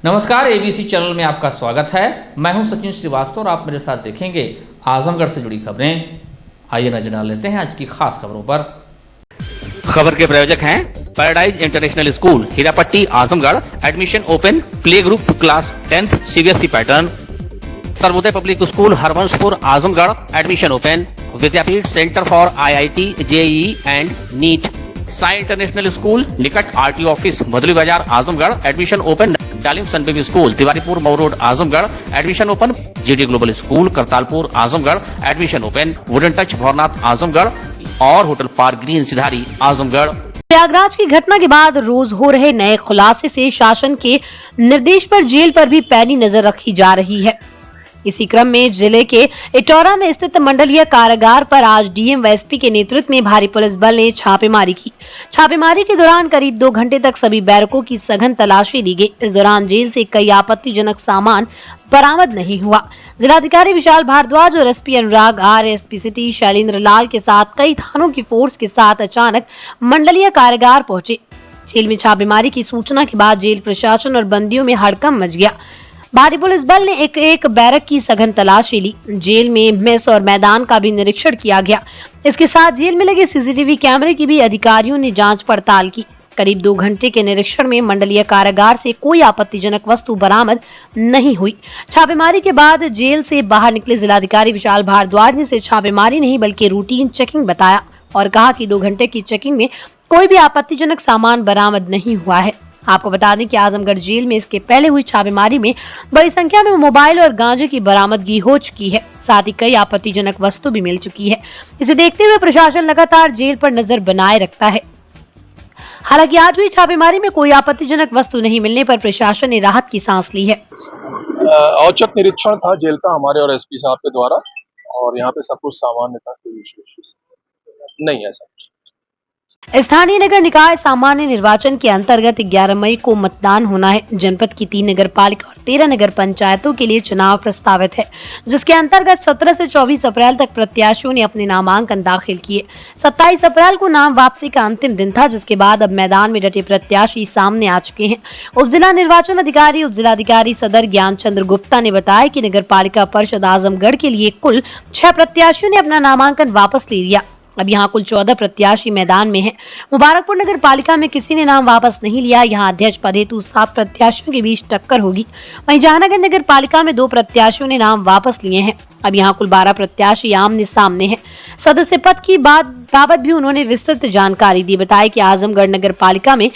नमस्कार, ABC channel में आपका स्वागत है। मैं हूं सचिन श्रीवास्तव और आप मेरे साथ देखेंगे आजमगढ़ से जुड़ी खबरें। आइए नजर डाल लेते हैं आज की खास खबरों पर। खबर के प्रायोजक हैं Paradise International School, Hirapatti, Azamgarh. Admission open. Play group class 10th CBSE pattern. Sarvodaya Public School, Harvanshpur, Azamgarh. Admission open. Vidyapeeth Centre for IIT, JEE and NEET. Sai International School, निकट RTO office, Madhuli Bazar, Azamgarh. Admission open. Dalim Sun Baby School, Tiwaripur, Mau Road, Azamgarh. Admission open. GD Global School, Kartalpur, Azamgarh. Admission open. Wooden Touch, Bhaurnath, Azamgarh और Hotel park Green, Sidhari, Azamgarh. Prayagraj की घटना के बाद रोज हो रहे नए खुलासे से शासन के निर्देश पर जेल पर भी पैनी नजर रखी जा रही है। इसी क्रम में जिले के इटौरा में स्थित मंडलीय कारागार पर आज डीएम व एसपी के नेतृत्व में भारी पुलिस बल ने छापेमारी की। छापेमारी के दौरान करीब 2 घंटे तक सभी बैरकों की सघन तलाशी ली गई। इस दौरान जेल से कई आपत्तिजनक सामान बरामद नहीं हुआ। जिलाधिकारी विशाल भारद्वाज और SP Anurag R, SP city Shailendra Lal के साथ कई थानों की फोर्स के साथ अचानक मंडलीय कारागार पहुंचे। जेल में छापेमारी की सूचना के बाद जेल प्रशासन और बंदियों में हड़कंप मच गया। भारी पुलिस बल ने एक बैरक की सघन तलाशी ली। जेल में मेस और मैदान का भी निरीक्षण किया गया। इसके साथ जेल में लगे सीसीटीवी कैमरे की भी अधिकारियों ने जांच पड़ताल की। करीब 2 घंटे के निरीक्षण में मंडलीय कारागार से कोई आपत्तिजनक वस्तु बरामद नहीं हुई। छापेमारी के बाद जेल से बाहर निकले जिलाधिकारी विशाल भारद्वाज ने इसे छापेमारी नहीं बल्कि रूटीन चेकिंग बताया और कहा कि 2 घंटे की चेकिंग में कोई भी आपत्तिजनक सामान बरामद नहीं हुआ है। आपको बता दें कि आजमगढ़ जेल में इसके पहले हुई छापेमारी में बड़ी संख्या में मोबाइल और गांजे की बरामदगी हो चुकी है। साथ ही कई आपत्तिजनक वस्तु भी मिल चुकी है। इसे देखते हुए प्रशासन लगातार जेल पर नजर बनाए रखता है। हालांकि आज हुई छापेमारी में कोई आपत्तिजनक वस्तु नहीं मिलने पर प्रशासन ने राहत की सांस ली है। औचक निरीक्षण था जेल का हमारे और एसपी साहब के द्वारा और यहाँ पे सब कुछ सामान्य था, कोई विशेष नहीं है। सब स्थानीय नगर निकाय सामान्य निर्वाचन के अंतर्गत 11 मई को मतदान होना है। जनपद की 3 नगर पालिका और 13 नगर पंचायतों के लिए चुनाव प्रस्तावित है, जिसके अंतर्गत 17 से 24 अप्रैल तक प्रत्याशियों ने अपने नामांकन दाखिल किए। 27 अप्रैल को नाम वापसी का अंतिम दिन था, जिसके बाद अब मैदान में डटे प्रत्याशी सामने आ चुके हैं। उप जिला निर्वाचन अधिकारी उप जिलाधिकारी सदर ज्ञानचंद्र गुप्ता ने बताया कि नगर पालिका परिषद आजमगढ़ के लिए कुल 6 प्रत्याशियों ने अपना नामांकन वापस ले लिया। अब यहाँ कुल 14 प्रत्याशी मैदान में हैं। मुबारकपुर नगर पालिका में किसी ने नाम वापस नहीं लिया। यहाँ अध्यक्ष पद हेतु 7 प्रत्याशियों के बीच टक्कर होगी। वहीं जहानागंज नगर पालिका में 2 प्रत्याशियों ने नाम वापस लिए हैं। अब यहाँ कुल 12 प्रत्याशी आमने सामने हैं। सदस्य पद की बाबत भी उन्होंने विस्तृत जानकारी दी। बताया कि आजमगढ़ नगर पालिका में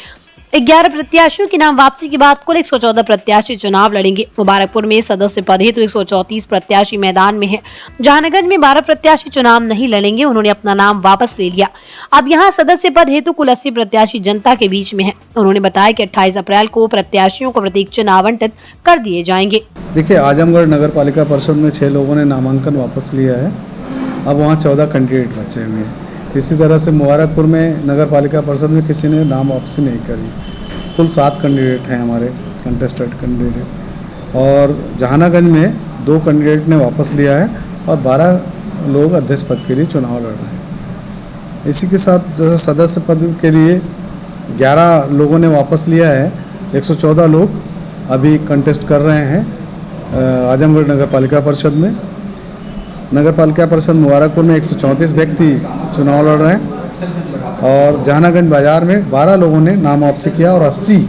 11 प्रत्याशियों की नाम वापसी के बाद कुल 114 प्रत्याशी चुनाव लड़ेंगे। मुबारकपुर में सदस्य पद हेतु 134 प्रत्याशी मैदान में हैं। जहानागंज में 12 प्रत्याशी चुनाव नहीं लड़ेंगे, उन्होंने अपना नाम वापस ले लिया। अब यहाँ सदस्य पद हेतु कुल 80 प्रत्याशी जनता के बीच में हैं। उन्होंने बताया कि 28 अप्रैल को प्रत्याशियों को प्रतीक चिन्ह आवंटित कर दिए जाएंगे। देखिए, आजमगढ़ नगर पालिका परिषद में 6 लोगों ने नामांकन वापस लिया है। अब वहाँ 14 कैंडिडेट बचे हुए हैं। इसी तरह से मुबारकपुर में नगर पालिका परिषद में किसी ने नाम वापसी नहीं करी। कुल 7 कैंडिडेट हैं हमारे कंटेस्टेड कैंडिडेट और जहानागंज में 2 कैंडिडेट ने वापस लिया है और 12 लोग अध्यक्ष पद के लिए चुनाव लड़ रहे हैं। इसी के साथ जैसे सदस्य पद के लिए 11 लोगों ने वापस लिया है, 114 लोग अभी कंटेस्ट कर रहे हैं आजमगढ़ नगर पालिका परिषद में। नगर पालिका परिषद मुबारकपुर में 134 व्यक्ति चुनाव लड़ रहे हैं और जहानागंज बाजार में 12 लोगों ने नाम वापसी किया और 80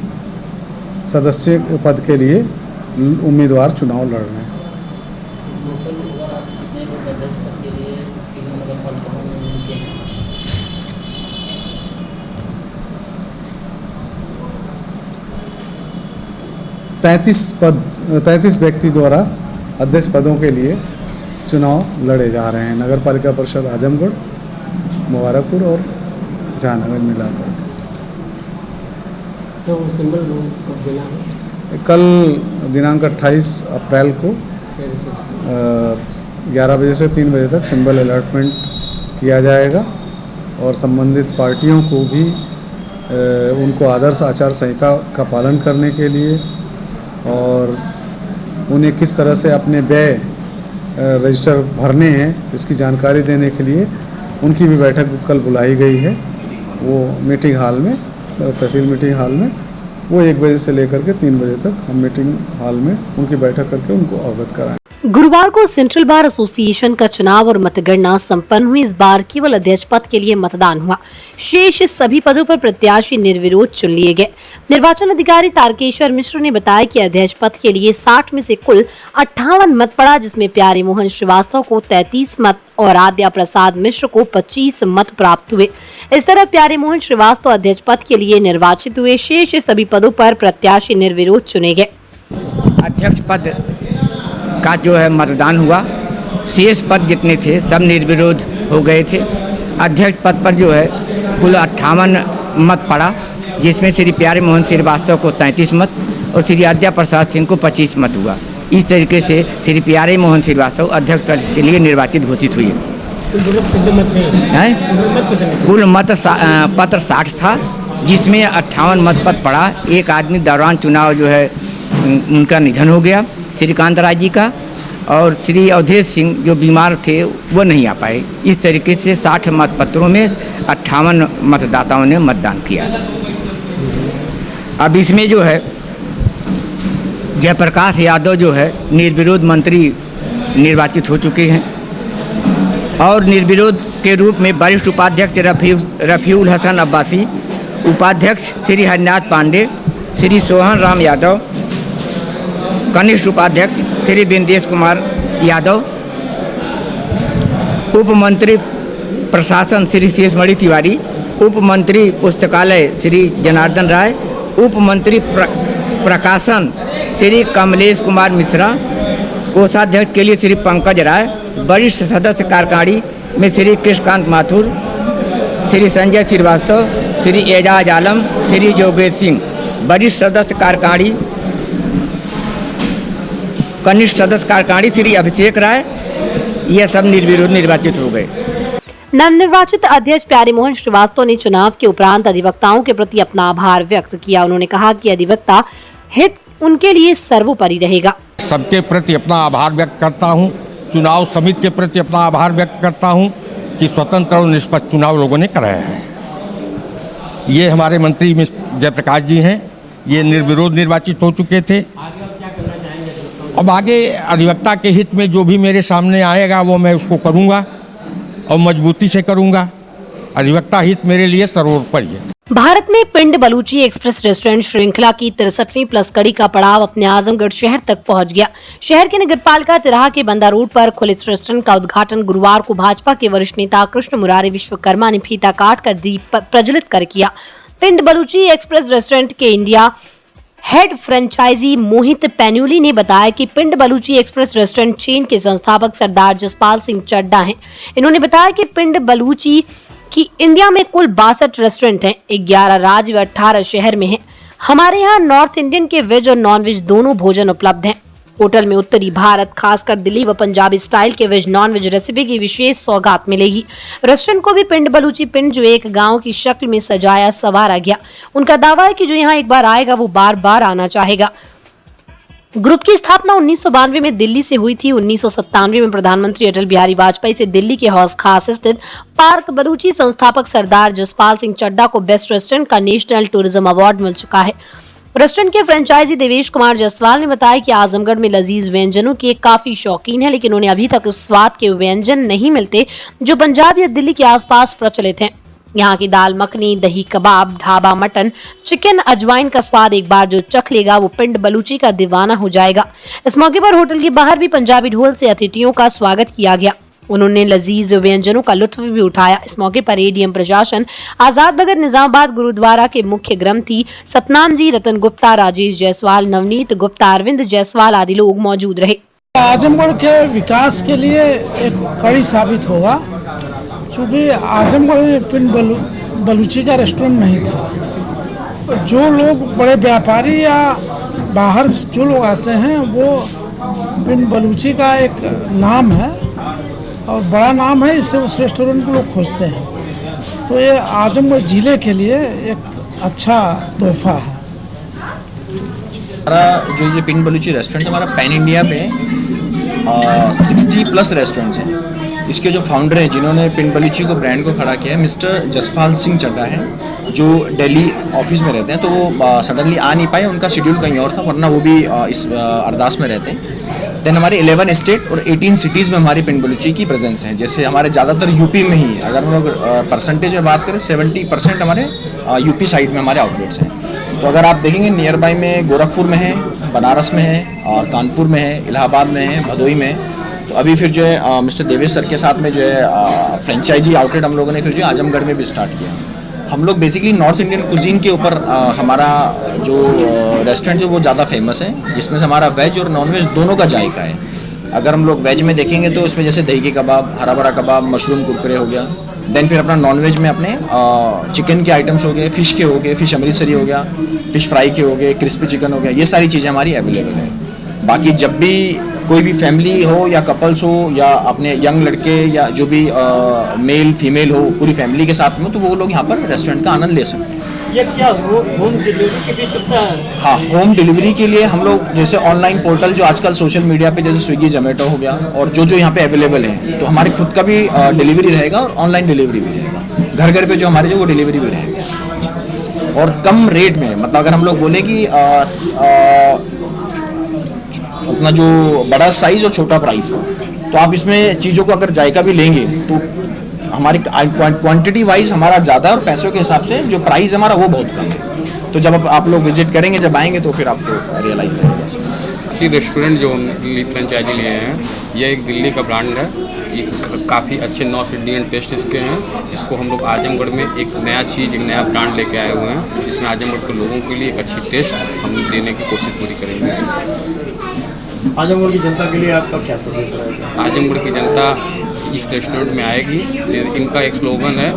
सदस्य पद के लिए उम्मीदवार चुनाव लड़ रहे हैं। पद 33 व्यक्ति द्वारा अध्यक्ष पदों के लिए चुनाव लड़े जा रहे हैं नगर पालिका परिषद आजमगढ़, मुबारकपुर और जहानागंज मिलाकर। तो सिंबल कब देना है? कल दिनांक 28 अप्रैल को 11 बजे से 3 बजे तक सिंबल अलॉटमेंट किया जाएगा और संबंधित पार्टियों को भी उनको आदर्श आचार संहिता का पालन करने के लिए और उन्हें किस तरह से अपने व्यय रजिस्टर भरने हैं इसकी जानकारी देने के लिए उनकी भी बैठक कल बुलाई गई है। वो मीटिंग हॉल में, तहसील मीटिंग हॉल में वो 1 बजे से लेकर के 3 बजे तक हम मीटिंग हॉल में उनकी बैठक करके उनको अवगत कराएं। गुरुवार को सेंट्रल बार एसोसिएशन का चुनाव और मतगणना संपन्न हुई। इस बार केवल अध्यक्ष पद के लिए मतदान हुआ। शेष सभी पदों पर प्रत्याशी निर्विरोध चुन लिए गए। निर्वाचन अधिकारी तारकेश्वर मिश्र ने बताया कि अध्यक्ष पद के लिए 60 में से कुल 58 मत पड़ा, जिसमें प्यारे मोहन श्रीवास्तव को 33 मत और आद्या प्रसाद मिश्र को 25 मत प्राप्त हुए। इस तरह प्यारे मोहन श्रीवास्तव अध्यक्ष पद के लिए निर्वाचित हुए। शेष सभी पदों पर प्रत्याशी निर्विरोध चुने गए। अध्यक्ष पद का जो है मतदान हुआ, शेष पद जितने थे सब निर्विरोध हो गए थे। अध्यक्ष पद पर जो है कुल 58 मत पड़ा, जिसमें श्री प्यारे मोहन श्रीवास्तव को 33 मत और श्री आद्या प्रसाद सिंह को 25 मत हुआ। इस तरीके से श्री प्यारे मोहन श्रीवास्तव अध्यक्ष पद के लिए निर्वाचित घोषित हुए। कुल मत पत्र 60 था, जिसमें 58 मत पद पड़ा। एक आदमी दौरान चुनाव जो है उनका निधन हो गया, श्रीकांत राय जी का, और श्री अवधेश सिंह जो बीमार थे वो नहीं आ पाए। इस तरीके से 60 मतपत्रों में 58 मतदाताओं ने मतदान किया। अब इसमें जो है जयप्रकाश यादव जो है निर्विरोध मंत्री निर्वाचित हो चुके हैं और निर्विरोध के रूप में वरिष्ठ उपाध्यक्ष रफीउल हसन अब्बासी, उपाध्यक्ष श्री हरिनाथ पांडे, श्री सोहन राम यादव, कनिष्ठ उपाध्यक्ष श्री बिंदेश कुमार यादव, उप मंत्री प्रशासन श्री शेषमणि तिवारी, उप मंत्री पुस्तकालय श्री जनार्दन राय, उप मंत्री प्रकाशन श्री कमलेश कुमार मिश्रा, कोषाध्यक्ष के लिए श्री पंकज राय, वरिष्ठ सदस्य कार्यकारिणी में श्री कृष्णकांत माथुर, श्री संजय श्रीवास्तव, श्री एजाज आलम, श्री जोगेश सिंह, वरिष्ठ सदस्य कार्यकारिणी कनिष्ठ सदस्य कार्यकारिणी श्री अभिषेक राय, ये सब निर्विरोध निर्वाचित हो गए। नवनिर्वाचित अध्यक्ष प्यारे मोहन श्रीवास्तव ने चुनाव के उपरांत अधिवक्ताओं के प्रति अपना आभार व्यक्त किया। उन्होंने कहा कि अधिवक्ता हित उनके लिए सर्वोपरि रहेगा। सबके प्रति अपना आभार व्यक्त करता हूं, चुनाव समिति के प्रति अपना आभार व्यक्त करता हूं कि स्वतंत्र और निष्पक्ष चुनाव लोगों ने कराया है। ये हमारे मंत्री जयप्रकाश जी हैं, ये निर्विरोध निर्वाचित हो चुके थे। अब आगे अधिवक्ता के हित में जो भी मेरे सामने आएगा वो मैं उसको करूंगा और मजबूती से करूंगा। अधिवक्ता हित मेरे लिए सर्वोपरि है। भारत में पिंड बलूची एक्सप्रेस रेस्टोरेंट श्रृंखला की 63वीं प्लस कड़ी का पड़ाव अपने आजमगढ़ शहर तक पहुंच गया। शहर के नगरपालिका तिराहा के बंदा रोड पर खुले इस रेस्टोरेंट का उद्घाटन गुरुवार को भाजपा के वरिष्ठ नेता कृष्ण मुरारी विश्वकर्मा ने फीता काट कर दीप प्रज्वलित कर किया। पिंड बलूची एक्सप्रेस रेस्टोरेंट के इंडिया हेड फ्रेंचाइजी मोहित पैन्यूली ने बताया कि पिंड बलूची एक्सप्रेस रेस्टोरेंट चेन के संस्थापक सरदार जसपाल सिंह चड्डा हैं। इन्होंने बताया कि पिंड बलूची की इंडिया में कुल 62 रेस्टोरेंट हैं, 11 राज्य व 18 शहर में हैं। हमारे यहाँ नॉर्थ इंडियन के वेज और नॉन वेज दोनों भोजन उपलब्ध हैं। होटल में उत्तरी भारत खासकर दिल्ली व पंजाबी स्टाइल के वेज नॉन वेज रेसिपी की विशेष सौगात मिलेगी। रेस्टोरेंट को भी पिंड बलूची पिंड जो एक गांव की शक्ल में सजाया संवारा गया। उनका दावा है कि जो यहाँ एक बार आएगा वो बार बार आना चाहेगा। ग्रुप की स्थापना 1992 में दिल्ली से हुई थी। 1997 में प्रधानमंत्री अटल बिहारी वाजपेयी से दिल्ली के हौस खास स्थित पार्क बलूची संस्थापक सरदार जसपाल सिंह चड्डा को बेस्ट रेस्टोरेंट का नेशनल टूरिज्म अवार्ड मिल चुका है। रेस्टोरेंट के फ्रेंचाइजी देवेश कुमार जायसवाल ने बताया कि आजमगढ़ में लजीज व्यंजनों के काफी शौकीन है, लेकिन उन्हें अभी तक उस स्वाद के व्यंजन नहीं मिलते जो पंजाब या दिल्ली के आसपास प्रचलित हैं। यहाँ की दाल मखनी, दही कबाब, ढाबा मटन, चिकन, अजवाइन का स्वाद एक बार जो चख लेगा वो पिंड बलूची का दीवाना हो जाएगा। इस मौके पर होटल के बाहर भी पंजाबी ढोल से अतिथियों का स्वागत किया गया। उन्होंने लजीज व्यंजनों का लुत्फ भी उठाया। इस मौके पर एडीएम प्रशासन, आजाद नगर निजामाबाद गुरुद्वारा के मुख्य ग्रंथी सतनाम जी, रतन गुप्ता, राजेश जायसवाल, नवनीत गुप्ता, अरविंद जायसवाल आदि लोग मौजूद रहे। आजमगढ़ के विकास के लिए एक कड़ी साबित होगा, क्योंकि आजमगढ़ में पिंड बलूची का रेस्टोरेंट नहीं था। जो लोग बड़े व्यापारी या बाहर से जो लोग आते हैं वो पिंड बलूची का एक नाम है और बड़ा नाम है, इससे उस रेस्टोरेंट को लोग खोजते हैं। तो ये आजमगढ़ जिले के लिए एक अच्छा तोहफा है। हमारा जो ये पिंड बलूची रेस्टोरेंट हमारा पैन इंडिया में 60+ रेस्टोरेंट्स हैं। इसके जो फाउंडर हैं जिन्होंने पिन बलूची को ब्रांड को खड़ा किया है, मिस्टर जसपाल सिंह चड्ढा है, जो दिल्ली ऑफिस में रहते हैं। तो वो सडनली आ नहीं पाए, उनका शेड्यूल कहीं और था, वरना वो भी इस अरदास में रहते हैं। देन हमारे 11 स्टेट और 18 सिटीज़ में हमारी पिन बलूची की प्रेजेंस है। जैसे हमारे ज़्यादातर यूपी में ही, अगर हम लोग परसेंटेज में बात करें 70% हमारे यूपी साइड में हमारे आउटलेट्स हैं। तो अगर आप देखेंगे नियर बाई में गोरखपुर में है, बनारस में है, और कानपुर में है, इलाहाबाद में है, भदोई में है। तो अभी फिर जो है मिस्टर देवेश सर के साथ में जो है फ्रेंचाइजी आउटलेट हम लोगों ने फिर जो आजमगढ़ में भी स्टार्ट किया। हम लोग बेसिकली नॉर्थ इंडियन कुजीन के ऊपर हमारा जो रेस्टोरेंट जो वो ज़्यादा फेमस है, जिसमें से हमारा वेज और नॉन वेज दोनों का जायका है। अगर हम लोग वेज में देखेंगे तो उसमें जैसे दही के कबाब, हरा भरा कबाब, मशरूम कुरकुरे हो गया। देन फिर अपना नॉन वेज में अपने चिकन के आइटम्स हो गए, फ़िश के हो गए, फ़िश अमृतसरी हो गया, फ़िश फ्राई के हो गए, क्रिस्पी चिकन हो गया, ये सारी चीज़ें हमारी अवेलेबल है। बाकी जब भी कोई भी फैमिली हो या कपल्स हो या अपने यंग लड़के या जो भी मेल फीमेल हो, पूरी फैमिली के साथ में, तो वो लोग यहाँ पर रेस्टोरेंट का आनंद ले सकते हैं। ये क्या होम डिलीवरी की भी सुविधा है? हाँ, होम डिलीवरी के लिए हम लोग जैसे ऑनलाइन पोर्टल जो आजकल सोशल मीडिया पे जैसे स्विगी जोमेटो हो गया और जो यहाँ पे अवेलेबल है, तो हमारे खुद का भी डिलीवरी रहेगा और ऑनलाइन डिलीवरी भी रहेगा। घर घर पे जो हमारे जो वो डिलीवरी भी रहेगा और कम रेट में। मतलब अगर हम लोग बोले कि अपना जो बड़ा साइज और छोटा प्राइस, तो आप इसमें चीज़ों को अगर जायका भी लेंगे तो हमारी क्वांटिटी वाइज हमारा ज़्यादा और पैसों के हिसाब से जो प्राइस हमारा वो बहुत कम है। तो जब आप लोग विजिट करेंगे, जब आएंगे तो फिर आपको रियलाइज करेंगे कि रेस्टोरेंट जो हम फ्रेंचाइजी लिए हैं, ये एक दिल्ली का ब्रांड है। एक काफ़ी अच्छे नॉर्थ इंडियन टेस्ट इसके हैं। इसको हम लोग आजमगढ़ में एक नया चीज़, एक नया ब्रांड लेके आए हुए हैं, जिसमें आजमगढ़ के लोगों के लिए एक अच्छी टेस्ट हम देने की कोशिश पूरी करेंगे। आजमगढ़ की जनता के लिए आपका क्या संदेश रहेगा? आजमगढ़ की जनता इस रेस्टोरेंट में आएगी। इनका एक स्लोगन है,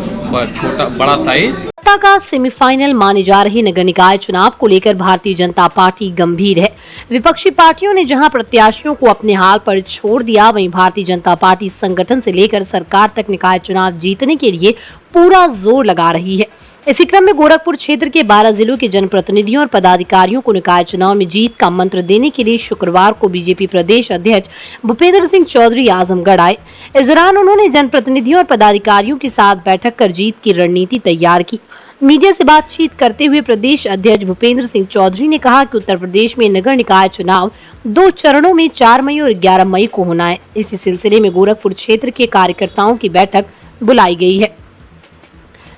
छोटा बड़ा साइज। सत्ता का सेमीफाइनल माने जा रहे नगर निकाय चुनाव को लेकर भारतीय जनता पार्टी गंभीर है। विपक्षी पार्टियों ने जहां प्रत्याशियों को अपने हाल पर छोड़ दिया, वहीं भारतीय जनता पार्टी संगठन से लेकर सरकार तक निकाय चुनाव जीतने के लिए पूरा जोर लगा रही है। इसी क्रम में गोरखपुर क्षेत्र के 12 जिलों के जनप्रतिनिधियों और पदाधिकारियों को निकाय चुनाव में जीत का मंत्र देने के लिए शुक्रवार को बीजेपी प्रदेश अध्यक्ष भूपेंद्र सिंह चौधरी आजमगढ़ आए। इस दौरान उन्होंने जनप्रतिनिधियों और पदाधिकारियों के साथ बैठक कर जीत की रणनीति तैयार की। मीडिया से बातचीत करते हुए प्रदेश अध्यक्ष भूपेंद्र सिंह चौधरी ने कहा कि उत्तर प्रदेश में नगर निकाय चुनाव 2 चरणों में 4 मई और 11 मई को होना है। इसी सिलसिले में गोरखपुर क्षेत्र के कार्यकर्ताओं की बैठक बुलाई गई है,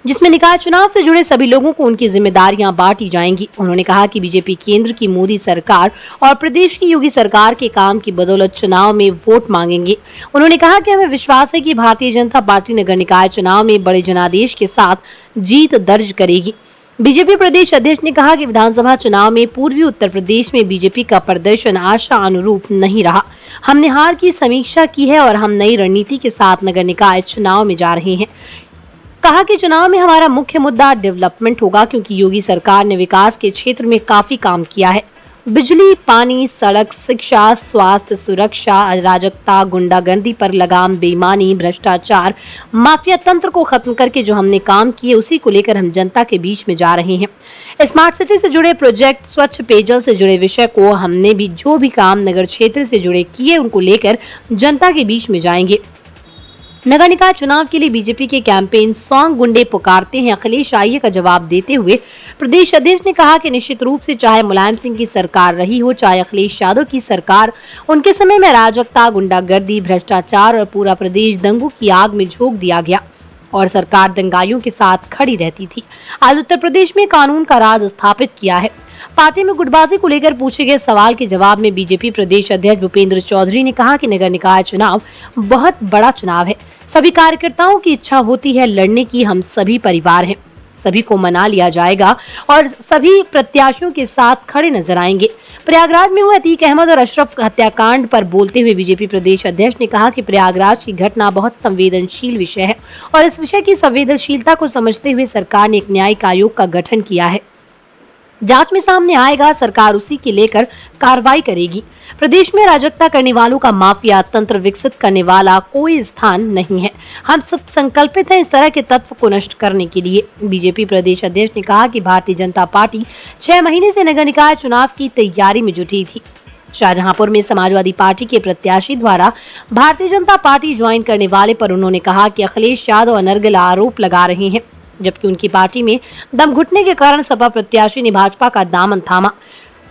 जिसमें निकाय चुनाव से जुड़े सभी लोगों को उनकी जिम्मेदारियां बांटी जाएंगी। उन्होंने कहा कि बीजेपी केंद्र की मोदी सरकार और प्रदेश की योगी सरकार के काम की बदौलत चुनाव में वोट मांगेंगे। उन्होंने कहा कि हमें विश्वास है कि भारतीय जनता पार्टी नगर निकाय चुनाव में बड़े जनादेश के साथ जीत दर्ज करेगी। बीजेपी प्रदेश अध्यक्ष ने कहा कि विधानसभा चुनाव में पूर्वी उत्तर प्रदेश में बीजेपी का प्रदर्शन आशा अनुरूप नहीं रहा। हमने हार की समीक्षा की है और हम नई रणनीति के साथ नगर निकाय चुनाव में जा रहे हैं। कहा कि चुनाव में हमारा मुख्य मुद्दा डेवलपमेंट होगा, क्योंकि योगी सरकार ने विकास के क्षेत्र में काफी काम किया है। बिजली, पानी, सड़क, शिक्षा, स्वास्थ्य, सुरक्षा, अराजकता, गुंडागर्दी पर लगाम, बेईमानी, भ्रष्टाचार, माफिया तंत्र को खत्म करके जो हमने काम किए, उसी को लेकर हम जनता के बीच में जा रहे हैं। स्मार्ट सिटी से जुड़े प्रोजेक्ट, स्वच्छ पेयजल से जुड़े विषय को हमने भी जो भी काम नगर क्षेत्र से जुड़े किए, उनको लेकर जनता के बीच में जाएंगे। नगर निकाय चुनाव के लिए बीजेपी के कैंपेन सॉन्ग गुंडे पुकारते हैं अखिलेश आइए का जवाब देते हुए प्रदेश अध्यक्ष ने कहा कि निश्चित रूप से चाहे मुलायम सिंह की सरकार रही हो, चाहे अखिलेश यादव की सरकार, उनके समय में अराजकता, गुंडागर्दी, भ्रष्टाचार और पूरा प्रदेश दंगों की आग में झोंक दिया गया और सरकार दंगाइयों के साथ खड़ी रहती थी। आज उत्तर प्रदेश में कानून का राज स्थापित किया है। पार्टी में गुटबाजी को लेकर पूछे गए सवाल के जवाब में बीजेपी प्रदेश अध्यक्ष भूपेंद्र चौधरी ने कहा कि नगर निकाय चुनाव बहुत बड़ा चुनाव है। सभी कार्यकर्ताओं की इच्छा होती है लड़ने की। हम सभी परिवार हैं, सभी को मना लिया जाएगा और सभी प्रत्याशियों के साथ खड़े नजर आएंगे। प्रयागराज में हुए अतीक अहमद और अशरफ हत्याकांड पर बोलते हुए बीजेपी प्रदेश अध्यक्ष ने कहा कि प्रयागराज की घटना बहुत संवेदनशील विषय है और इस विषय की संवेदनशीलता को समझते हुए सरकार ने एक न्यायिक आयोग का गठन किया है। जांच में सामने आएगा, सरकार उसी के लेकर कार्रवाई करेगी। प्रदेश में अराजकता करने वालों का माफिया तंत्र विकसित करने वाला कोई स्थान नहीं है। हम सब संकल्पित हैं इस तरह के तत्व को नष्ट करने के लिए। बीजेपी प्रदेश अध्यक्ष ने कहा कि भारतीय जनता पार्टी 6 महीने से नगर निकाय चुनाव की तैयारी में जुटी थी। शाहजहांपुर में समाजवादी पार्टी के प्रत्याशी द्वारा भारतीय जनता पार्टी ज्वाइन करने वाले पर उन्होंने कहा कि अखिलेश यादव अनर्गल आरोप लगा रहे हैं, जबकि उनकी पार्टी में दम घुटने के कारण सपा प्रत्याशी ने भाजपा का दामन थामा।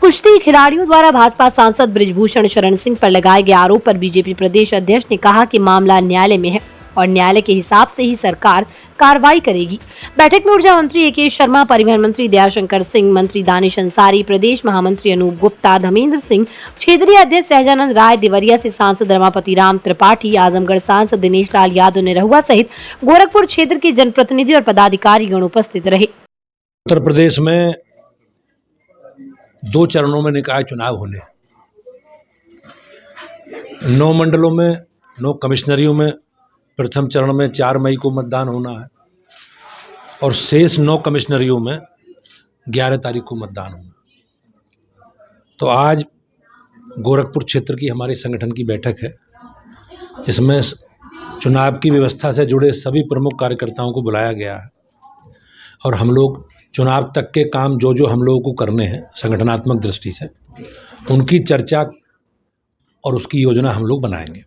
कुश्ती खिलाड़ियों द्वारा भाजपा सांसद बृजभूषण शरण सिंह पर लगाए गए आरोप पर बीजेपी प्रदेश अध्यक्ष ने कहा कि मामला न्यायालय में है और न्यायालय के हिसाब से ही सरकार कार्रवाई करेगी। बैठक में ऊर्जा मंत्री ए.के. शर्मा, परिवहन मंत्री दयाशंकर सिंह, मंत्री दानिश अंसारी, प्रदेश महामंत्री अनूप गुप्ता, धर्मेंद्र सिंह, क्षेत्रीय अध्यक्ष सहजानंद राय, देवरिया से सांसद रमापति राम त्रिपाठी, आजमगढ़ सांसद दिनेश लाल यादव निरहुआ सहित गोरखपुर क्षेत्र के जनप्रतिनिधि और पदाधिकारीगण उपस्थित रहे। उत्तर प्रदेश में 2 चरणों में निकाय चुनाव होने, 9 मंडलों में, 9 कमिश्नरियों में प्रथम चरण में 4 मई को मतदान होना है और शेष 9 कमिश्नरियों में 11 तारीख को मतदान होना। तो आज गोरखपुर क्षेत्र की हमारे संगठन की बैठक है। इसमें चुनाव की व्यवस्था से जुड़े सभी प्रमुख कार्यकर्ताओं को बुलाया गया है और हम लोग चुनाव तक के काम जो हम लोगों को करने हैं संगठनात्मक दृष्टि से, उनकी चर्चा और उसकी योजना हम लोग बनाएंगे।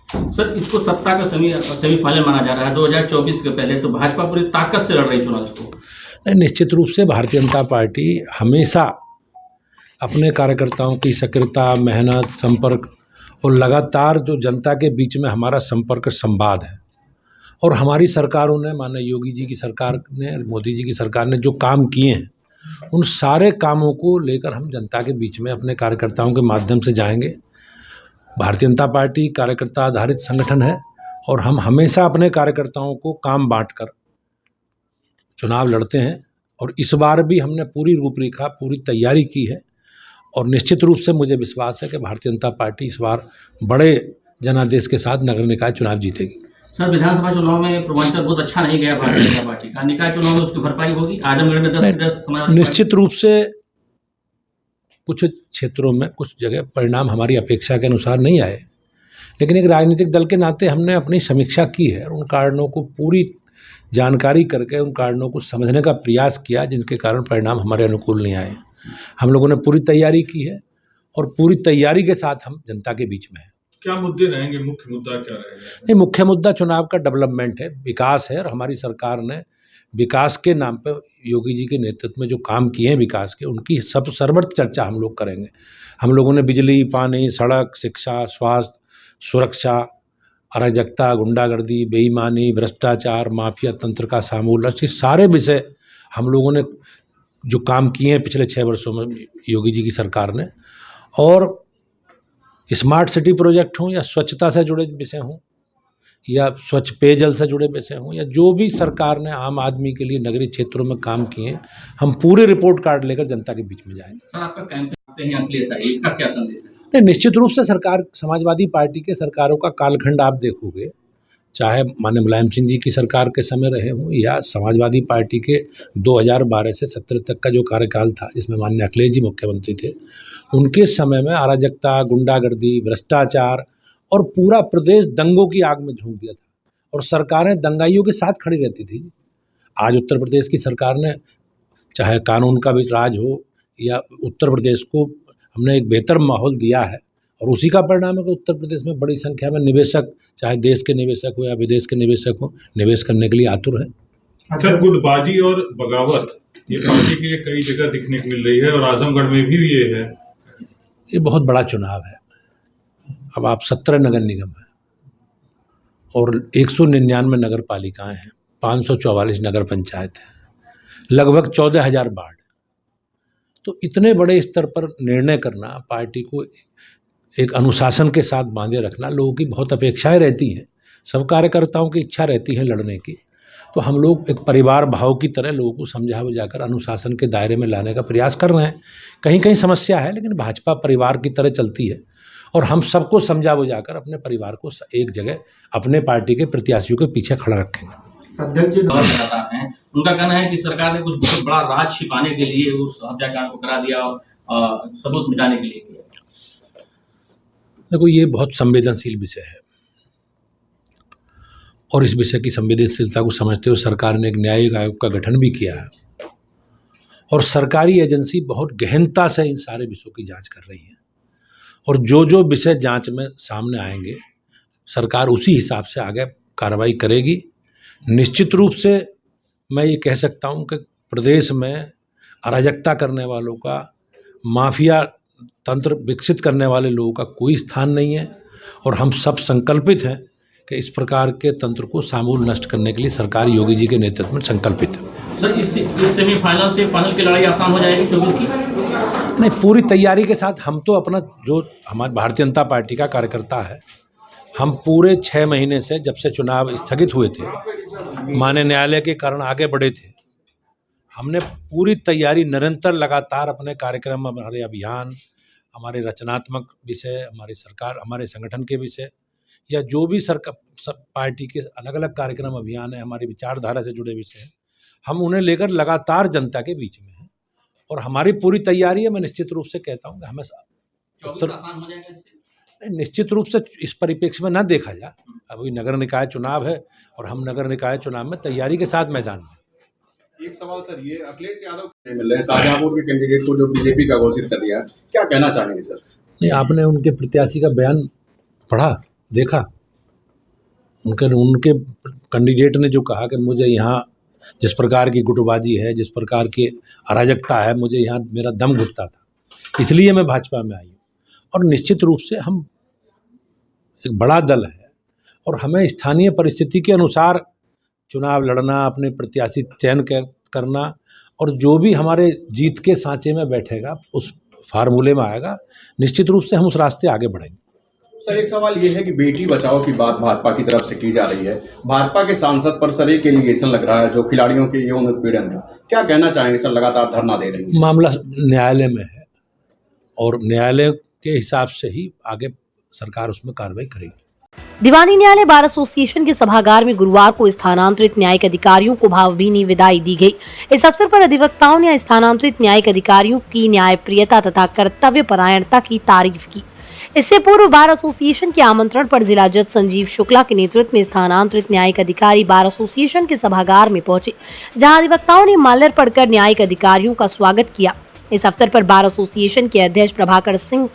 सर, इसको सत्ता का सेमीफाइनल माना जा रहा है 2024 के पहले, तो भाजपा पूरी ताकत से लड़ रही चुनाव इसको। निश्चित रूप से भारतीय जनता पार्टी हमेशा अपने कार्यकर्ताओं की सक्रियता, मेहनत, संपर्क और लगातार जो जनता के बीच में हमारा संपर्क संवाद है और हमारी सरकारों ने, माननीय योगी जी की सरकार ने, मोदी जी की सरकार ने जो काम किए हैं उन सारे कामों को लेकर हम जनता के बीच में अपने कार्यकर्ताओं के माध्यम से जाएंगे। भारतीय जनता पार्टी कार्यकर्ता आधारित संगठन है और हम हमेशा अपने कार्यकर्ताओं को काम बांटकर चुनाव लड़ते हैं और इस बार भी हमने पूरी रूपरेखा, पूरी तैयारी की है और निश्चित रूप से मुझे विश्वास है कि भारतीय जनता पार्टी इस बार बड़े जनादेश के साथ नगर निकाय चुनाव जीतेगी। सर, विधानसभा चुनाव में पूर्वांचल बहुत अच्छा नहीं गया भारतीय जनता पार्टी का, निकाय चुनाव में उसकी भरपाई होगी। आजमगढ़ में 10 निश्चित रूप से कुछ क्षेत्रों में, कुछ जगह परिणाम हमारी अपेक्षा के अनुसार नहीं आए, लेकिन एक राजनीतिक दल के नाते हमने अपनी समीक्षा की है और उन कारणों को पूरी जानकारी करके उन कारणों को समझने का प्रयास किया जिनके कारण परिणाम हमारे अनुकूल नहीं आए। हम लोगों ने पूरी तैयारी की है और पूरी तैयारी के साथ हम जनता के बीच में हैं। क्या मुद्दे रहेंगे, मुख्य मुद्दा क्या रहेगा? नहीं, मुख्य मुद्दा चुनाव का डेवलपमेंट है, विकास है और हमारी सरकार ने विकास के नाम पे योगी जी के नेतृत्व में जो काम किए हैं विकास के, उनकी सर्वत्र चर्चा हम लोग करेंगे। हम लोगों ने बिजली, पानी, सड़क, शिक्षा, स्वास्थ्य, सुरक्षा, अराजकता, गुंडागर्दी, बेईमानी, भ्रष्टाचार, माफिया तंत्र का समूल, ये सारे विषय हम लोगों ने जो काम किए हैं पिछले 6 वर्षों में योगी जी की सरकार ने, और स्मार्ट सिटी प्रोजेक्ट हों या स्वच्छता से जुड़े विषय हों या स्वच्छ पेयजल से जुड़े विषय हों या जो भी सरकार ने आम आदमी के लिए नगरीय क्षेत्रों में काम किए, हम पूरे रिपोर्ट कार्ड लेकर जनता के बीच में जाएंगे। सर, आपका कैंपेन हैं अखिलेश आई, इसका क्या संदेश है? नहीं, निश्चित रूप से सरकार, समाजवादी पार्टी के सरकारों का कालखंड आप देखोगे, चाहे माननीय मुलायम सिंह जी की सरकार के समय रहे हों या समाजवादी पार्टी के 2012 से 17 तक का जो कार्यकाल था जिसमें माननीय अखिलेश जी मुख्यमंत्री थे, उनके समय में अराजकता, गुंडागर्दी, भ्रष्टाचार और पूरा प्रदेश दंगों की आग में झोंक दिया था और सरकारें दंगाइयों के साथ खड़ी रहती थी। आज उत्तर प्रदेश की सरकार ने, चाहे कानून का भी राज हो या उत्तर प्रदेश को हमने एक बेहतर माहौल दिया है और उसी का परिणाम है कि उत्तर प्रदेश में बड़ी संख्या में निवेशक, चाहे देश के निवेशक हो या विदेश के निवेशक हो, निवेश करने के लिए आतुर है। अच्छा, गुटबाजी और बगावत ये पार्टी के लिए कई जगह दिखने को मिल रही है और आजमगढ़ में भी ये है। ये बहुत बड़ा चुनाव है। अब आप 17 नगर निगम हैं और 199 नगर पालिकाएँ हैं, 544 नगर पंचायत हैं, लगभग 14,000 वार्ड। तो इतने बड़े स्तर पर निर्णय करना, पार्टी को एक अनुशासन के साथ बांधे रखना, लोगों की बहुत अपेक्षाएं रहती हैं, सब कार्यकर्ताओं की इच्छा रहती है लड़ने की। तो हम लोग एक परिवार भाव की तरह लोगों को समझा बुझाकर अनुशासन के दायरे में लाने का प्रयास कर रहे हैं। कहीं कहीं समस्या है, लेकिन भाजपा परिवार की तरह चलती है और हम सबको समझा बुझाकर अपने परिवार को एक जगह अपने पार्टी के प्रत्याशियों के पीछे खड़ा रखेंगे। अध्यक्ष जी हैं, उनका कहना है कि सरकार ने कुछ बहुत बड़ा राज छिपाने के लिए उस हत्याकांड को करा दिया और सबूत मिटाने के लिए किया। देखो, ये बहुत संवेदनशील विषय है और इस विषय की संवेदनशीलता को समझते हुए सरकार ने एक न्यायिक आयोग का गठन भी किया है और सरकारी एजेंसी बहुत गहनता से इन सारे विषयों की जांच कर रही है। और जो जो विषय जांच में सामने आएंगे सरकार उसी हिसाब से आगे कार्रवाई करेगी। निश्चित रूप से मैं ये कह सकता हूँ कि प्रदेश में अराजकता करने वालों का, माफिया तंत्र विकसित करने वाले लोगों का कोई स्थान नहीं है और हम सब संकल्पित हैं कि इस प्रकार के तंत्र को समूल नष्ट करने के लिए सरकार योगी जी के नेतृत्व में संकल्पित है। सर इस सेमीफाइनल से फाइनल की लड़ाई आसान हो जाएगी 24 की? नहीं, पूरी तैयारी के साथ हम तो अपना, जो हमारी भारतीय जनता पार्टी का कार्यकर्ता है, हम पूरे 6 महीने से जब से चुनाव स्थगित हुए थे, माननीय न्यायालय के कारण आगे बढ़े थे, हमने पूरी तैयारी निरंतर लगातार अपने कार्यक्रम, हमारे अभियान, हमारे रचनात्मक विषय, हमारी सरकार, हमारे संगठन के विषय या जो भी सरकार पार्टी के अलग अलग कार्यक्रम अभियान है, हमारी विचारधारा से जुड़े विषय हैं, हम उन्हें लेकर लगातार जनता के बीच में हैं और हमारी पूरी तैयारी है। मैं निश्चित रूप से कहता हूँ कि हमें निश्चित रूप से इस परिप्रेक्ष्य में न देखा जाए। अभी नगर निकाय चुनाव है और हम नगर निकाय चुनाव में तैयारी के साथ मैदान में। एक सवाल सर, ये अखिलेश यादव मिल रहे हैं शाहजहांपुर के कैंडिडेट को जो बीजेपी का घोषित कर दिया, क्या कहना चाहेंगे सर? नहीं, आपने उनके प्रत्याशी का बयान पढ़ा, देखा? उनके कैंडिडेट ने जो कहा कि मुझे यहाँ जिस प्रकार की गुटबाजी है, जिस प्रकार की अराजकता है, मुझे यहाँ मेरा दम घुटता था, इसलिए मैं भाजपा में आई हूँ। और निश्चित रूप से हम एक बड़ा दल है और हमें स्थानीय परिस्थिति के अनुसार चुनाव लड़ना, अपने प्रत्याशी चयन करना और जो भी हमारे जीत के सांचे में बैठेगा उस फार्मूले में आएगा, निश्चित रूप से हम उस रास्ते आगे बढ़ेंगे। सर एक सवाल ये है कि बेटी बचाओ की बात भाजपा की तरफ से की जा रही है, भाजपा के सांसद पर सर एक एलिगेशन लग रहा है जो खिलाड़ियों के यौन उत्पीड़न का, क्या कहना चाहेंगे सर? लगातार धरना दे रही है। मामला न्यायालय में है और न्यायालय के हिसाब से ही आगे सरकार उसमें कार्रवाई करेगी। दीवानी न्यायालय बार एसोसिएशन के सभागार में गुरुवार को स्थानांतरित न्यायिक अधिकारियों को भावभीनी विदाई दी गई। इस अवसर पर अधिवक्ताओं ने स्थानांतरित न्यायिक अधिकारियों की न्यायप्रियता तथा कर्तव्य परायणता की तारीफ की। इससे पूर्व बार एसोसिएशन के आमंत्रण पर जिला जज संजीव शुक्ला के नेतृत्व में स्थानांतरित न्यायिक अधिकारी बार एसोसिएशन के सभागार में पहुंचे, जहां अधिवक्ताओं ने माल्यार्पण पढ़कर न्यायिक अधिकारियों का स्वागत किया। इस अवसर पर बार एसोसिएशन के अध्यक्ष प्रभाकर सिंह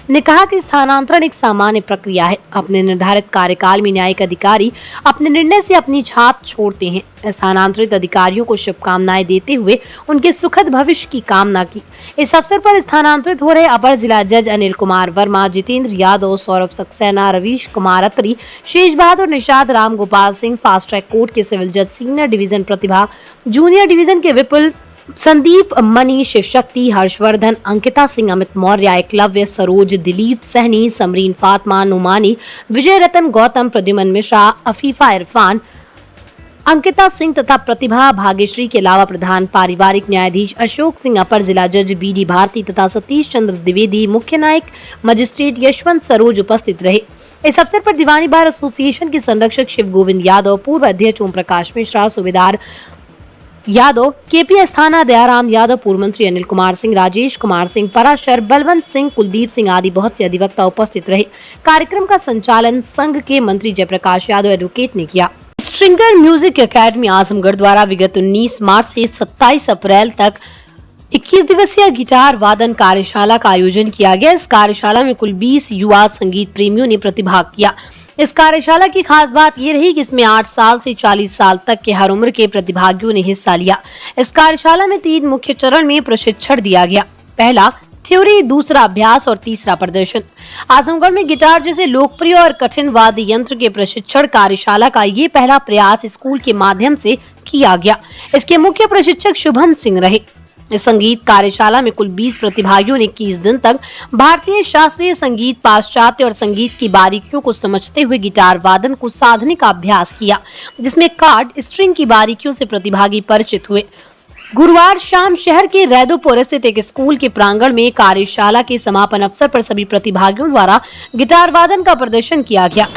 ने कहा कि स्थानांतरण एक सामान्य प्रक्रिया है। अपने निर्धारित कार्यकाल में न्यायिक अधिकारी अपने निर्णय से अपनी छाप छोड़ते हैं। स्थानांतरित अधिकारियों को शुभकामनाएं देते हुए उनके सुखद भविष्य की कामना की। इस अवसर पर स्थानांतरित हो रहे अपर जिला जज Anil Kumar Verma, Jitendra Yadav, Saurabh Saxena, Ravish Kumar Atri, Shesh Bahadur, Nishad, Ram Gopal Singh, fast track court के सिविल जज, senior division Pratibha, junior division के विपुल, संदीप, मनी, शिवशक्ति, हर्षवर्धन, अंकिता सिंह, अमित मौर्य, एकलव्य, सरोज, दिलीप सहनी, समरीन फातमा, नुमानी, विजय रतन, गौतम, प्रद्युमन मिश्रा, अफीफा इरफान, अंकिता सिंह तथा प्रतिभा भाग्यश्री के अलावा प्रधान पारिवारिक न्यायाधीश अशोक सिंह, अपर जिला जज बीडी भारती तथा सतीश चंद्र द्विवेदी, मुख्य न्यायिक मजिस्ट्रेट यशवंत सरोज उपस्थित रहे। इस अवसर पर दीवानी बार एसोसिएशन के संरक्षक शिव गोविंद यादव, पूर्व अध्यक्ष ओम प्रकाश मिश्रा, सूबेदार यादव, केपी अस्थाना, दयाराम यादव, पूर्व मंत्री अनिल कुमार सिंह, राजेश कुमार सिंह, पराशर, बलवंत सिंह, कुलदीप सिंह आदि बहुत से अधिवक्ता उपस्थित रहे। कार्यक्रम का संचालन संघ के मंत्री जयप्रकाश यादव एडवोकेट ने किया। स्ट्रिंगर म्यूजिक एकेडमी आजमगढ़ द्वारा विगत 19 मार्च से 27 अप्रैल तक 21 दिवसीय गिटार वादन कार्यशाला का आयोजन किया गया। इस कार्यशाला में कुल 20 युवा संगीत प्रेमियों ने प्रतिभाग किया। इस कार्यशाला की खास बात ये रही कि इसमें 8 साल से 40 साल तक के हर उम्र के प्रतिभागियों ने हिस्सा लिया। इस कार्यशाला में 3 मुख्य चरण में प्रशिक्षण दिया गया। पहला थ्योरी, दूसरा अभ्यास और तीसरा प्रदर्शन। आजमगढ़ में गिटार जैसे लोकप्रिय और कठिन वाद्य यंत्र के प्रशिक्षण कार्यशाला का ये पहला प्रयास स्कूल के माध्यम से किया गया। इसके मुख्य प्रशिक्षक शुभम सिंह रहे। इस संगीत कार्यशाला में कुल 20 प्रतिभागियों ने 21 दिन तक भारतीय शास्त्रीय संगीत, पाश्चात्य और संगीत की बारीकियों को समझते हुए गिटार वादन को साधने का अभ्यास किया, जिसमें कार्ड, स्ट्रिंग की बारीकियों से प्रतिभागी परिचित हुए। गुरुवार शाम शहर के रैदोपुर स्थित एक स्कूल के प्रांगण में कार्यशाला के समापन अवसर पर सभी प्रतिभागियों द्वारा गिटार वादन का प्रदर्शन किया गया।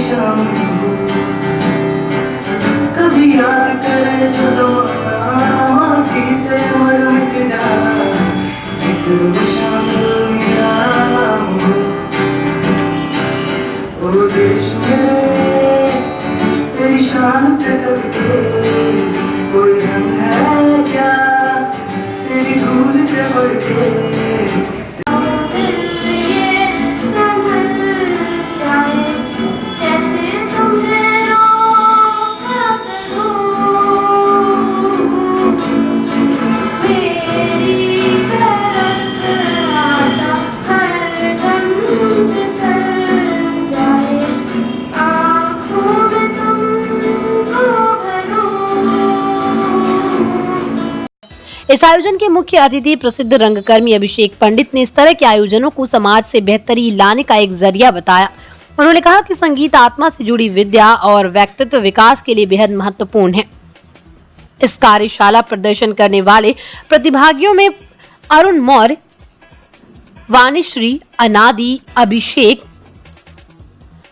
शामिल हो, कभी याद करे जो ज़माना माटी पे मर मिट जाना, जिक्र में शामिल मेरा नाम हो। ओ देश मेरे तेरी शान पे सबके कोई रंग है क्या तेरी धूल से बढ़ के। इस आयोजन के मुख्य अतिथि प्रसिद्ध रंगकर्मी अभिषेक पंडित ने इस तरह के आयोजनों को समाज से बेहतरी लाने का एक जरिया बताया। उन्होंने कहा कि संगीत आत्मा से जुड़ी विद्या और व्यक्तित्व विकास के लिए बेहद महत्वपूर्ण है। इस कार्यशाला प्रदर्शन करने वाले प्रतिभागियों में अरुण मौर्य, वाणीश्री, अनादि, अभिषेक,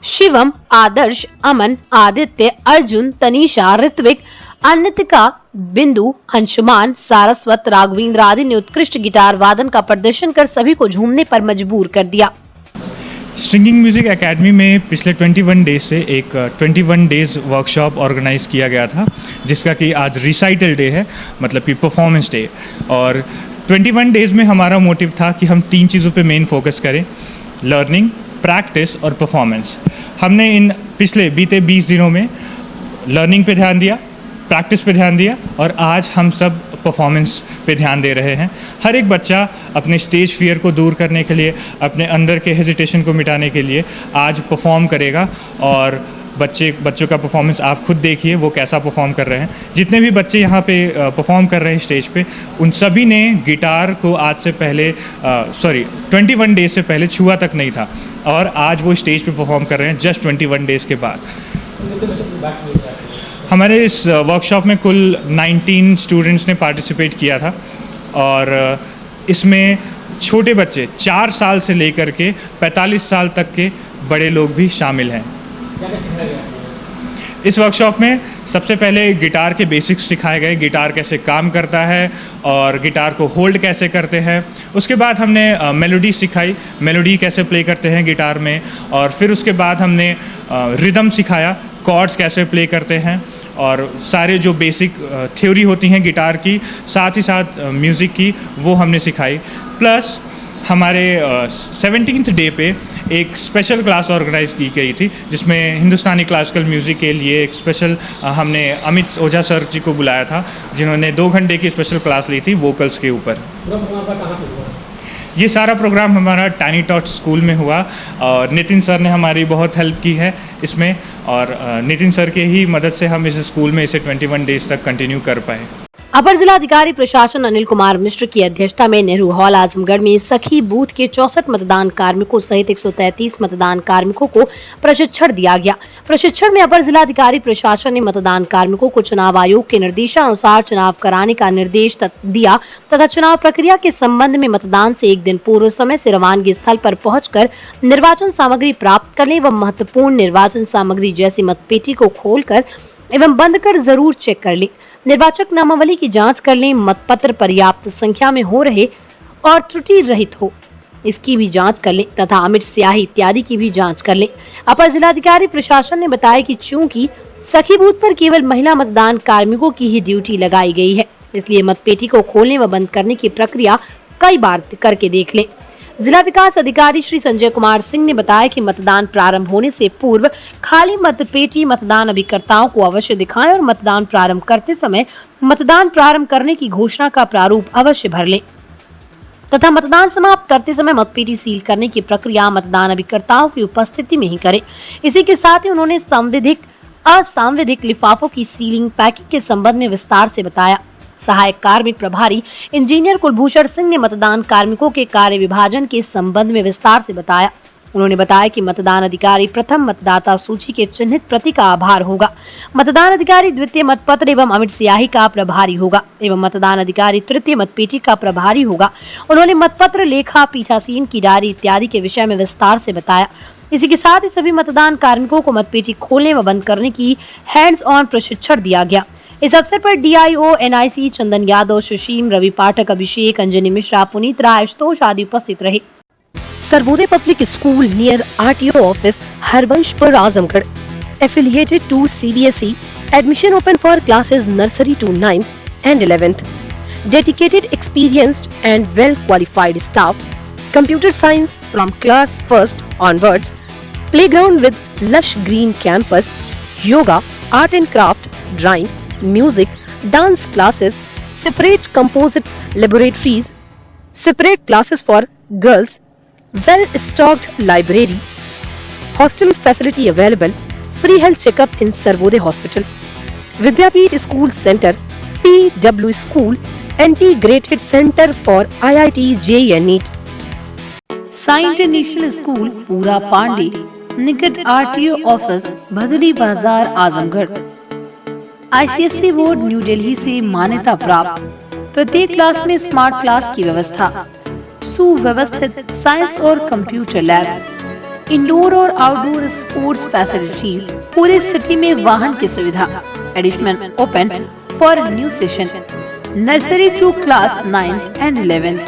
शिवम, आदर्श, अमन, आदित्य, अर्जुन, तनीषा, ऋत्विक, अन्नतिका, बिंदु, अंशुमान, सारस्वत, राघवेंद्र आदि ने उत्कृष्ट गिटार वादन का प्रदर्शन कर सभी को झूमने पर मजबूर कर दिया। स्ट्रिंगिंग म्यूजिक एकेडमी में पिछले 21 डेज से एक 21 डेज वर्कशॉप ऑर्गेनाइज किया गया था, जिसका कि आज रिसाइटल डे है, मतलब कि परफॉर्मेंस डे। और 21 डेज में हमारा मोटिव था कि हम 3 चीज़ों पे मेन फोकस करें, लर्निंग, प्रैक्टिस और परफॉर्मेंस। हमने इन पिछले बीते 20 दिनों में लर्निंग पे ध्यान दिया, प्रैक्टिस पे ध्यान दिया और आज हम सब परफॉर्मेंस पे ध्यान दे रहे हैं। हर एक बच्चा अपने स्टेज फियर को दूर करने के लिए, अपने अंदर के हेजिटेशन को मिटाने के लिए आज परफॉर्म करेगा। और बच्चों का परफॉर्मेंस आप खुद देखिए वो कैसा परफॉर्म कर रहे हैं। जितने भी बच्चे यहाँ पे परफॉर्म कर रहे हैं स्टेज पे, उन सभी ने गिटार को आज से पहले 21 डेज से पहले छुआ तक नहीं था और आज वो स्टेज पे परफॉर्म कर रहे हैं जस्ट 21 डेज के बाद। हमारे इस वर्कशॉप में कुल 19 स्टूडेंट्स ने पार्टिसिपेट किया था और इसमें छोटे बच्चे 4 साल से लेकर के 45 साल तक के बड़े लोग भी शामिल हैं। इस वर्कशॉप में सबसे पहले गिटार के बेसिक्स सिखाए गए, गिटार कैसे काम करता है और गिटार को होल्ड कैसे करते हैं। उसके बाद हमने मेलोडी सिखाई, मेलोडी कैसे प्ले करते हैं गिटार में। और फिर उसके बाद हमने रिदम सिखाया, कॉर्ड्स कैसे प्ले करते हैं और सारे जो बेसिक थ्योरी होती हैं गिटार की, साथ ही साथ म्यूज़िक की, वो हमने सिखाई। प्लस हमारे 17th डे पे एक स्पेशल क्लास ऑर्गेनाइज की गई थी, जिसमें हिंदुस्तानी क्लासिकल म्यूज़िक के लिए एक स्पेशल हमने अमित ओझा सर जी को बुलाया था, जिन्होंने 2 घंटे की स्पेशल क्लास ली थी वोकल्स के ऊपर। ये सारा प्रोग्राम हमारा टाइनी टॉट स्कूल में हुआ और नितिन सर ने हमारी बहुत हेल्प की है इसमें, और नितिन सर के ही मदद से हम इस स्कूल में इसे 21 डेज तक कंटिन्यू कर पाए। अपर जिलाधिकारी प्रशासन अनिल कुमार मिश्र की अध्यक्षता में नेहरू हॉल आजमगढ़ में सखी बूथ के 64 मतदान कार्मिकों सहित 133 मतदान कार्मिकों को प्रशिक्षण दिया गया। प्रशिक्षण में अपर जिलाधिकारी प्रशासन ने मतदान कार्मिकों को चुनाव आयोग के निर्देशानुसार चुनाव कराने का निर्देश दिया तथा चुनाव प्रक्रिया के संबंध में मतदान से 1 दिन पूर्व समय से रवानगी स्थल पर पहुंचकर निर्वाचन सामग्री प्राप्त करने एवं महत्वपूर्ण निर्वाचन सामग्री जैसी मतपेटी को खोलकर एवं बंद कर जरूर चेक कर लें, निर्वाचक नामावली की जांच कर लें, मतपत्र पर्याप्त संख्या में हो रहे और त्रुटि रहित हो इसकी भी जांच कर लें तथा अमिट स्याही इत्यादि की भी जांच कर लें। अपर जिलाधिकारी प्रशासन ने बताया कि चूंकि सखी बूथ पर केवल महिला मतदान कार्मिकों की ही ड्यूटी लगाई गई है, इसलिए मतपेटी को खोलने व बंद करने की प्रक्रिया कई बार करके देख लें। जिला विकास अधिकारी श्री संजय कुमार सिंह ने बताया कि मतदान प्रारंभ होने से पूर्व खाली मतपेटी मतदान अभिकर्ताओं को अवश्य दिखाएं और मतदान प्रारंभ करते समय मतदान प्रारंभ करने की घोषणा का प्रारूप अवश्य भर लें तथा मतदान समाप्त करते समय मतपेटी सील करने की प्रक्रिया मतदान अभिकर्ताओं की उपस्थिति में ही करें। इसी के साथ ही उन्होंने असांविधिक लिफाफों की सीलिंग पैकिंग के संबंध में विस्तार से बताया। सहायक कार्मिक प्रभारी इंजीनियर कुलभूषण सिंह ने मतदान कार्मिकों के कार्य विभाजन के संबंध में विस्तार से बताया। उन्होंने बताया कि मतदान अधिकारी प्रथम मतदाता सूची के चिन्हित प्रति का आभार होगा, मतदान अधिकारी द्वितीय मतपत्र एवं अमिट स्याही का प्रभारी होगा एवं मतदान अधिकारी तृतीय मतपेटी का प्रभारी होगा। उन्होंने मतपत्र, लेखा, पीठासीन की डायरी इत्यादि के विषय में विस्तार से बताया। इसी के साथ ही सभी मतदान कार्मिकों को मतपेटी खोलने व बंद करने की हैंड्स ऑन प्रशिक्षण दिया गया। इस अवसर पर DIO NIC चंदन यादव, सुशीम, रवि पाठक, अभिषेक, अंजनी मिश्रा, पुनीत राय, आशुतोष आदि उपस्थित रहे। Sarvodaya Public school near RTO office, Harbanspur, Azamgarh, affiliated to CBSE. Admission open for classes nursery to 9th and 11th. Dedicated, experienced and well qualified staff. Computer science from class 1st onwards. Playground with lush green campus. Yoga, art and craft, drawing, music, dance classes. Separate composite laboratories. Separate classes for girls. Well-stocked library. Hostel facility available. Free health checkup in Sarvodaya Hospital. Vidyapeeth School Center, PW School, Integrated Center for IIT JEE and NEET. Sai International School Pura Pandey, निकट RTO office, Bhadari Bazar, Azamgarh. ICSE board new Delhi से मान्यता प्राप्त। प्रत्येक class में smart class की व्यवस्था, सुव्यवस्थित science और कंप्यूटर लैब्स, इंडोर और आउटडोर स्पोर्ट्स फैसिलिटीज, पूरे सिटी में वाहन की सुविधा। Admission open for new session, nursery to class 9th and 11th।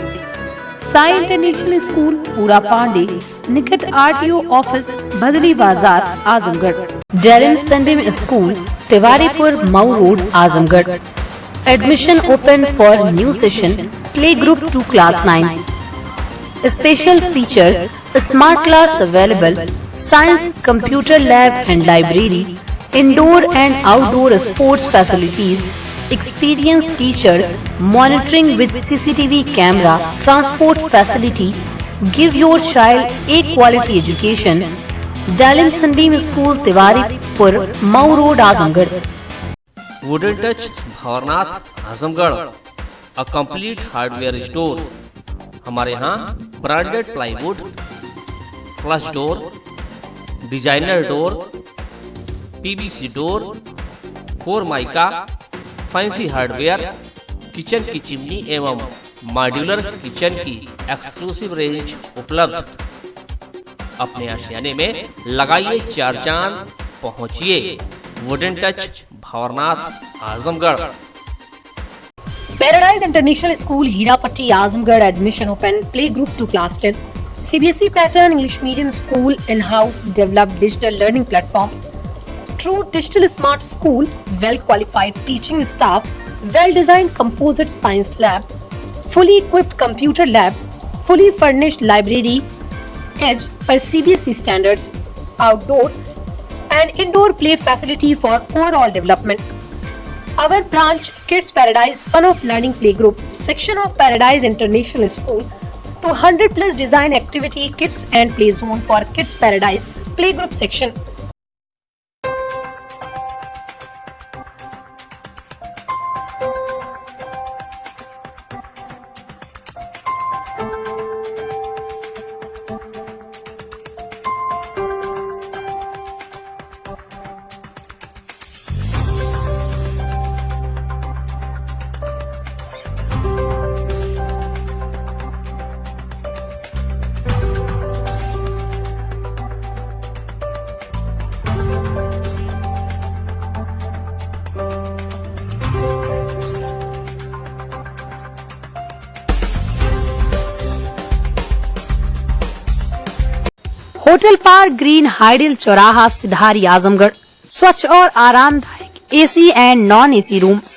Sai International School Pura Pandey, निकट RTO office, Bhadari Bazar, Azamgarh. Dalim Sunday School, Tiwaripur, Mau Road, Azamgarh. Admission open for new session, play group to class 9। Special features: smart class available, science, computer lab and library, indoor and outdoor sports facilities, experienced teachers, monitoring with CCTV camera, transport facility. Give your child a quality education. Dalim Sunbeam School, Tiwaripur, Mau Road, Azamgarh. Wooden Touch, Bhanwarnath, Azamgarh, a complete hardware store. हमारे यहाँ branded plywood, flush door, designer door, PVC door, formica, fancy hardware, kitchen की chimney एवं modular kitchen की exclusive range उपलब्ध। अपने आशियाने में लगाइए 4 चांद, पहुंचिए Wooden Touch, Bhanwarnath, Azamgarh. Paradise International School, Hirapatti, Azamgarh. Admission open. Play group to class 10. CBSE pattern English medium school, in-house developed digital learning platform. True digital smart school, well qualified teaching staff, well designed composite science lab, fully equipped computer lab, fully furnished library, edge per CBSE standards, outdoor and indoor play facility for overall development. Our branch, Kids Paradise, Fun of Learning Playgroup, section of Paradise International School, 200+ design activity kits and play zone for Kids Paradise Playgroup section. Hotel park green hydel चौराहा, सिधारी, आजमगढ़। स्वच्छ और आरामदायक AC and non AC rooms,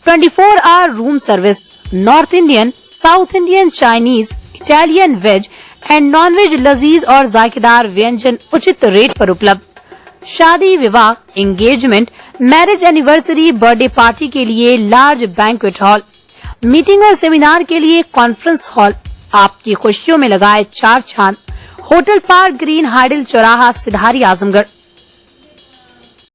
24 hour room service, north Indian, south Indian, Chinese, Italian, veg and non veg लजीज और जायकेदार व्यंजन उचित rate पर उपलब्ध। शादी, विवाह, engagement, marriage anniversary, birthday party के लिए लार्ज बैंक्वेट हॉल, मीटिंग और सेमिनार के लिए कॉन्फ्रेंस हॉल। आपकी खुशियों में लगाए 4 चांद। होटल पार्क ग्रीन हाइडल चौराहा, सिधारी, आजमगढ़।